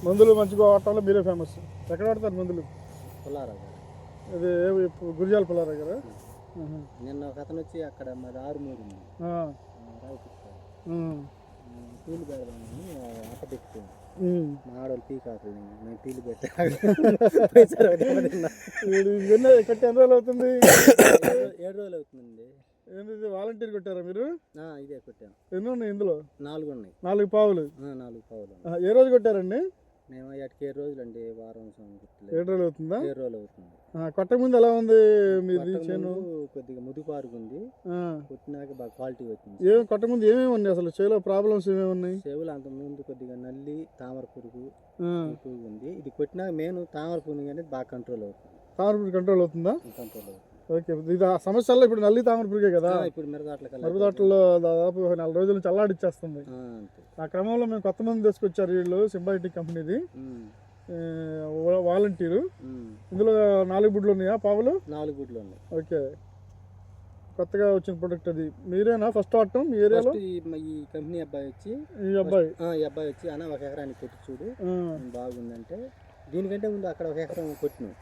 మందులు మంచిగా వాడటంలో మీరే ఫేమస్. ఎక్కడ వాడతారు మందులు? పుల్లారావు గారు. ఇది గురిజాల పుల్లారావు గారు. నిన్న ఒక అతను వచ్చి అక్కడ మాది 6 ఉంది టీలు పెడదామని అప్పటికి మా ఆడవాళ్ళు టీ కాకులు నేను టీలు పెట్టాను. కట్టి ఎన్ని రోజులు అవుతుంది? 7 రోజులు అవుతుందండి. ఏంది వాలంటీర్ కొట్టారా మీరు? ఇదే కొట్టాను. ఎన్ని ఉన్నాయి ఇందులో? 4 ఉన్నాయి. 4 పావులు. 4 పావులు. ఏ రోజు కొట్టారండి? మేము వాటికి 7 రోజులు అండి. వారం 7 రోజులు అవుతుందా? 7 రోజులు అవుతుంది. కొట్ట ముందు ఎలా ఉంది మీది చేను? కొద్దిగా ముదుపారుగా ఉంది. కొట్టినాక బాగా క్వాలిటీ వచ్చింది. కొట్ట ముందు ఏమేమి ఉన్నాయి అసలు? చేలో ప్రాబ్లమ్స్ ఏమేమి ఉన్నాయి? చెవులు అంత ముందు కొద్దిగా నల్లి తామర పురుగు ఉంది. ఇది కొట్టినాక మెయిన్ తామర పురుగు అనేది బాగా కంట్రోల్ అవుతుంది. తామర పురుగు కంట్రోల్ అవుతుందా? కంట్రోల్ అవుతుంది. ఓకే. ఇది ఆ సమస్యల్లో ఇప్పుడు నల్లి తామర పురుగే కదా. ఇప్పుడు మిరపతోటలో దాదాపు 4 రోజులు చల్లాడిచ్చేస్తుంది. ఆ క్రమంలో మేము కొత్త మంది తీసుకొచ్చారు వీళ్ళు, సింబాయోటిక్ కంపెనీది వాలంటీరు. ఇందులో 4 బుడ్లు ఉన్నాయా పావులు? 4 బుడ్లు ఉన్నాయి. ఓకే. కొత్తగా వచ్చిన ప్రొడక్ట్ అది. మీరేనా ఫస్ట్ వాడటం మీ ఏరియాలో? ఈ కంపెనీ అబ్బాయి వచ్చి ఈ అబ్బాయి వచ్చి అన్న 1 ఎకరానికి కొట్టి చూడు బాగుందంటే, దీనికంటే ముందు అక్కడ 1 ఎకరం కొట్టినాం.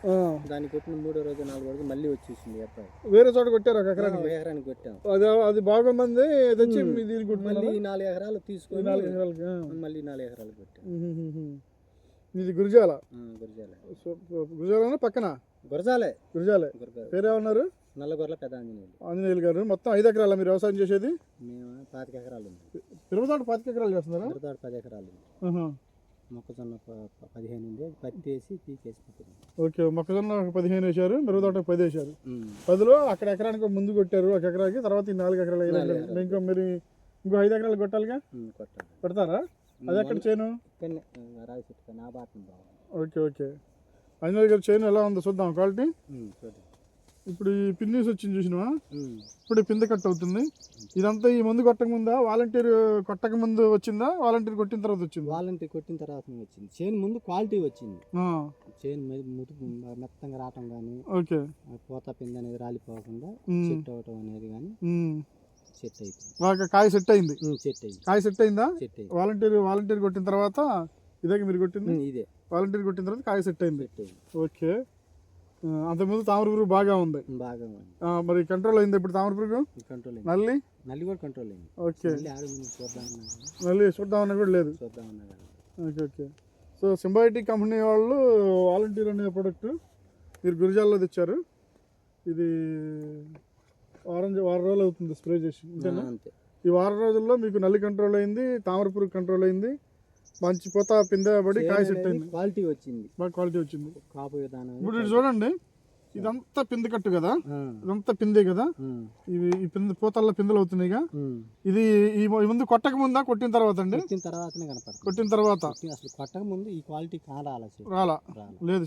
దాన్ని కొట్టిన 3వ రోజు 4వ రోజు మళ్ళీ వచ్చేసింది అబ్బాయి. వేరే చోట కొట్టారు 1 ఎకరానికి? 1 ఎకరానికి కొట్టాం. అది బాగుంది. మళ్ళీ 4 ఎకరాలు తీసుకొని 4 ఎకరాలకి మళ్ళీ 4 ఎకరాలు కొట్టాం. ఇది గురిజాల? గురిజాల పక్కన గురజాలే. పేరేమన్నారు? నల్లగొర్ల పెద్ద ఆంజనేయులు గారు. మొత్తం 5 ఎకరాల మీరు వ్యవసాయం చేసేది? మేము 25 ఎకరాలు ఉంది. మిరపతోట 25 ఎకరాలు చేస్తున్నారా? మిరపతోట 10 ఎకరాలు. మొక్కజొన్న 15 ఉంది. పత్తి వేసి పీకేసి. ఓకే. మొక్కజొన్న 15 వేశారు, మిరపతోట 10 వేశారు. 10లో అక్కడ ఎకరానికి ముందు కొట్టారు 1 ఎకరాకి. తర్వాత ఈ 4 ఎకరాలు ఇంకా మీరు ఇంకో 5 ఎకరాలు కొట్టాలిగా? కొడతారా? అది ఎక్కడ చేను? ఓకే. ఓకే. ఆంజనేయులు గారు చేను ఎలా ఉందో చూద్దాం క్వాలిటీ. ఇప్పుడు ఈ పిన్నీస్ వచ్చింది చూసినావా? ఇప్పుడు పిందె కట్ అవుతుంది. ఇదంతా ఈ ముందు కొట్టక ముందా? వాలంటీర్ కొట్టక ముందు వచ్చిందా? వాలంటీర్ కొట్టిన తర్వాత వచ్చింది? వాలంటీర్ కొట్టిన తర్వాత వచ్చింది. చేను ముందు క్వాలిటీ వచ్చింది. చేను మెత్తంగా రావటం కానీ, ఓకే, పూత పిందె అనేది రాలిపోకుండా సెట్ అవటం అనేది కానీ సెట్ అయిపోయింది. బాగా కాయ సెట్ అయింది. కాయ సెట్ అయిందా? వాలంటీర్ కొట్టిన తర్వాత ఇదే మీరు కొట్టింది? ఇదే. వాలంటీర్ కొట్టిన తర్వాత కాయ సెట్ అయింది. ఓకే. అంతకుముందు తామర పురుగు బాగా ఉంది. మరి కంట్రోల్ అయింది ఇప్పుడు తామర పురుగు? నల్లి కూడా కంట్రోల్ అయింది. ఓకే. నల్లి చూద్దామన్నా కూడా లేదు. ఓకే. ఓకే. సో సింబాయోటిక్ కంపెనీ వాళ్ళు వాలంటీర్ అనే ప్రోడక్ట్ మీరు గురిజాల్లో తెచ్చారు. ఇది వారం రోజులు అవుతుంది స్ప్రే చేసి. ఈ వారం రోజుల్లో మీకు నల్లి కంట్రోల్ అయింది, తామర పురుగు కంట్రోల్ అయింది, మంచి పూత పిందె పడి కాయ సెట్ అయింది. క్వాలిటీ వచ్చింది. బాగా క్వాలిటీ వచ్చింది. కాపు విధానం ఇప్పుడు చూడండి, ఇదంతా పిందె కట్టు కదా, ఇదంతా పిందే కదా. ఇవి ఈ పిందె పూతల్లో పిందెలు అవుతున్నాయిగా. ఇది ఈ ముందు కొట్టక ముందా కొట్టిన తర్వాత అండి? కొట్టిన తర్వాతనే కనపడుతుంది. కొట్టిన తర్వాత అసలు కొట్టక ముందు ఈ క్వాలిటీ రాలా లేదు.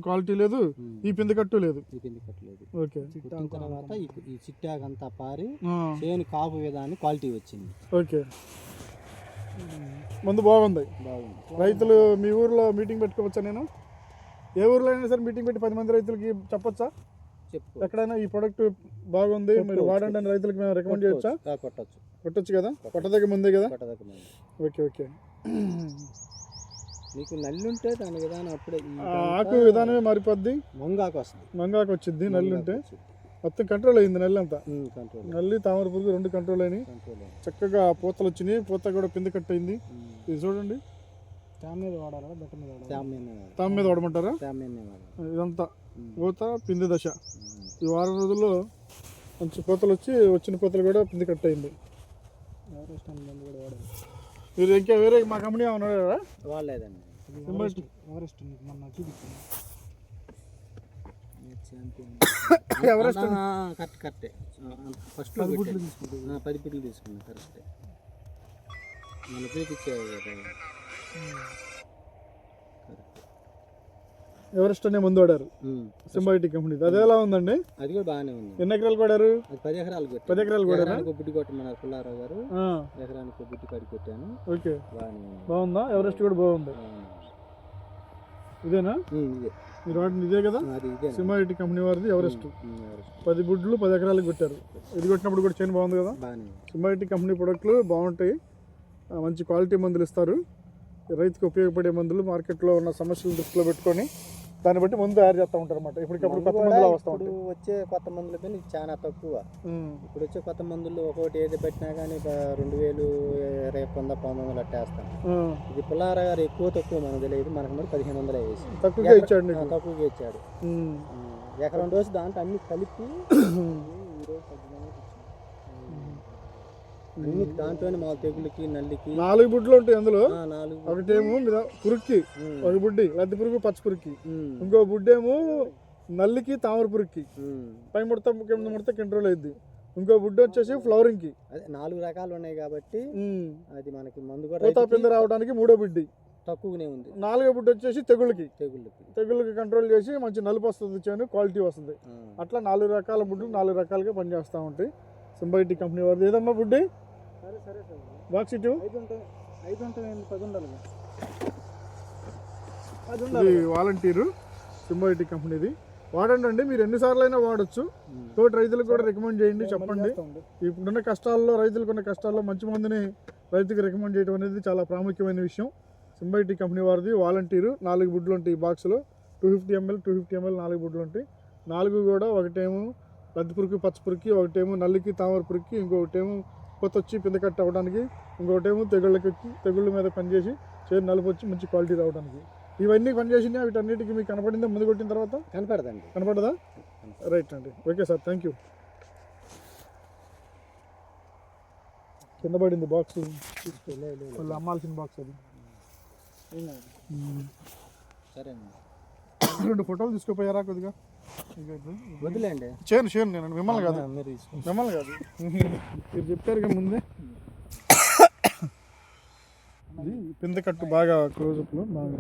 క్వాలిటీ లేదు. ఈ పిందె కట్టు లేదు. ఓకే. కొట్టిన తర్వాత ఈ చిట్టాకంతా పారి చేను కాపు విధానం క్వాలిటీ వచ్చింది. ఓకే. ముందు బాగుంది. రైతులు మీ ఊర్లో మీటింగ్ పెట్టుకోవచ్చా? నేను ఏ ఊర్లో అయినా సరే మీటింగ్ పెట్టి 10 మంది రైతులకి చెప్పొచ్చా? ఎక్కడైనా ఈ ప్రోడక్ట్ బాగుంది మీరు వాడండి అని రైతులకు మేము రికమెండ్ చేయొచ్చా? కొట్టచ్చు కదా. కొట్టదగ్గ ముందే కదా. ఓకే. ఓకే. మీకు నల్లి ఉంటే దాని విధానం అప్పుడే ఆకు విధానమే మారిపోద్ది. మంగాకు వచ్చింది నల్లి ఉంటే. మొత్తం కంట్రోల్ అయింది. నల్లి అంతా నల్లి తామర పురుగు 2 కంట్రోల్ అయినాయి. చక్కగా పూతలు వచ్చినాయి. పూత కూడా పిందె కట్ అయింది. ఇది చూడండి. తామ్ మీద వాడాలా? తామ్ మీద వాడమంటారా? ఇదంతా పూత పిందె దశ. ఈ వారం రోజుల్లో మంచి పూతలు వచ్చిన పూతలు కూడా పిందె కట్ అయింది. మీరు ఇంకా వేరే మా కంపెనీ ఏమన్నా వాడలేదండి. ఎవరెస్ట్ కరెక్టే. ఫస్ట్ 10 బిడ్డలు తీసుకున్నా. కరెక్టే. మన చూపించారు కదా. ఎవరెస్ట్ అనే ముందు వాడారు సింబాయోటిక్ కంపెనీ. అది ఎలా ఉందండి? అది కూడా బాగానే ఉంది. ఎన్ని ఎకరాలు కొట్టారు? 10 ఎకరాలు. 10 ఎకరాలు కొట్టారు. బుడ్డి కొట్టమన్నారు పుల్లారావు గారు. ఎకరానికి బుడ్డి కడి కొట్టాను. ఓకే. బాగుందా? ఎవరెస్ట్ కూడా బాగుంది. ఇదేనా? మీరు వాడిని ఇదే కదా? సింబాయోటిక్ కంపెనీ వారిది ఎవరెస్ట్. 10 బుడ్లు 10 ఎకరాలకు కొట్టారు. ఇది కొట్టినప్పుడు కూడా చేను బాగుంది కదా. సింబాయోటిక్ కంపెనీ ప్రొడక్ట్లు బాగుంటాయి. మంచి క్వాలిటీ మందులు ఇస్తారు. రైతుకు ఉపయోగపడే మందులు మార్కెట్లో ఉన్న సమస్యలను దృష్టిలో పెట్టుకొని దాన్ని బట్టి మందు తయారు చేస్తూ ఉంటారు అన్నమాట. ఇప్పటికప్పుడు కొత్త మందులు వస్తూ ఉంటాయి. ఇప్పుడు వచ్చే కొత్త మందులు కానీ చాలా తక్కువ. ఇప్పుడు వచ్చే కొత్త మందులు ఒక్కొక్కటి ఏది పెట్టినా కానీ 2000 100 అట్టేస్తాం. ఇది పుల్లారా గారు తక్కువ మనకు తెలియదు, మనకు మరి 1500 వేసి తక్కువగా ఇచ్చాడు. ఎకరం రోజు దాంట్లో అన్ని కలిపి అన్ని దాంట్లోనే మా తెగులకి నల్లికి 4 బుడ్లు ఉంటాయి అందులో. ఒకటేమో పురుగుకి ఒక బుడ్డి లద్ది పురుగు పచ్చ పురుగుకి, ఇంకో బుడ్డేమో నల్లికి తామర పురుగుకి, పై ముడత కింద ముడత కంట్రోల్ అయింది. ఇంకో బుడ్డి వచ్చేసి ఫ్లవరింగ్ కి. అదే 4 రకాలు ఉన్నాయి కాబట్టి అది మనకి మందు పూత పింద రావడానికి 3వ బుడ్డి తక్కువనే ఉంది. 4వ బుడ్డి వచ్చేసి తెగుళ్ళకి కంట్రోల్ చేసి మంచి నలుపు వస్తుంది, చేను క్వాలిటీ వస్తుంది. అట్లా 4 రకాల బుడ్లు 4 రకాలుగా పనిచేస్తూ ఉంటాయి. సింబయోటిక్ కంపెనీ వారిది. ఏదమ్మా బుడ్డి బాక్స్ ఇటు ఇది వాలంటీరు సింబయోటిక్ కంపెనీది. వాడండి అండి, మీరు ఎన్నిసార్లు అయినా వాడచ్చు. తోటి రైతులకు కూడా రికమెండ్ చేయండి, చెప్పండి. ఇప్పుడున్న కష్టాల్లో రైతులకు ఉన్న కష్టాల్లో మంచి మందుని రైతుకి రికమెండ్ చేయడం అనేది చాలా ప్రాముఖ్యమైన విషయం. సింబయోటిక్ కంపెనీ వారిది వాలంటీరు. 4 బుడ్లు ఉంటాయి ఈ బాక్స్లో. 250 ml 4 బుడ్లు ఉంటాయి. 4 కూడా ఒకటేమో లద్ది పురుగు పచ్చ పురుగుకి, ఒకటేమో నల్లికి తామర పురుగుకి, ఇంకొకటేమో కొత్త వచ్చి పింద కట్ అవ్వడానికి, ఇంకొకటేమో తెగుళ్ళ మీద పనిచేసి చేను నలుపు వచ్చి మంచి క్వాలిటీ రావడానికి. ఇవన్నీ పనిచేసినా వీటన్నిటికీ మీకు కనపడిందా ముందు కొట్టిన తర్వాత? కనపడదా? రైట్ అండి, ఓకే సార్, థ్యాంక్ యూ. కింద పడింది బాక్స్, వాళ్ళు అమ్మాల్సిన బాక్స్ అది. సరే 2 ఫోటోలు తీసుకుపోయారా కొద్దిగా? వదిలేండి. చేయను నేను మిమ్మల్ని కాదు మీరు చెప్పారు ముందే. ఇది పింద కట్టు బాగా క్లోజప్లో బాగా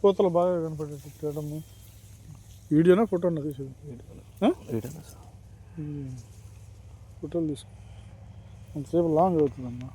పూతలు బాగా కనపడేటట్టు. వీడియోనా ఫోటోనా తీసేది? ఫోటోలు తీసుకో, అంతసేపు లాంగ్ అవుతుందమ్మా.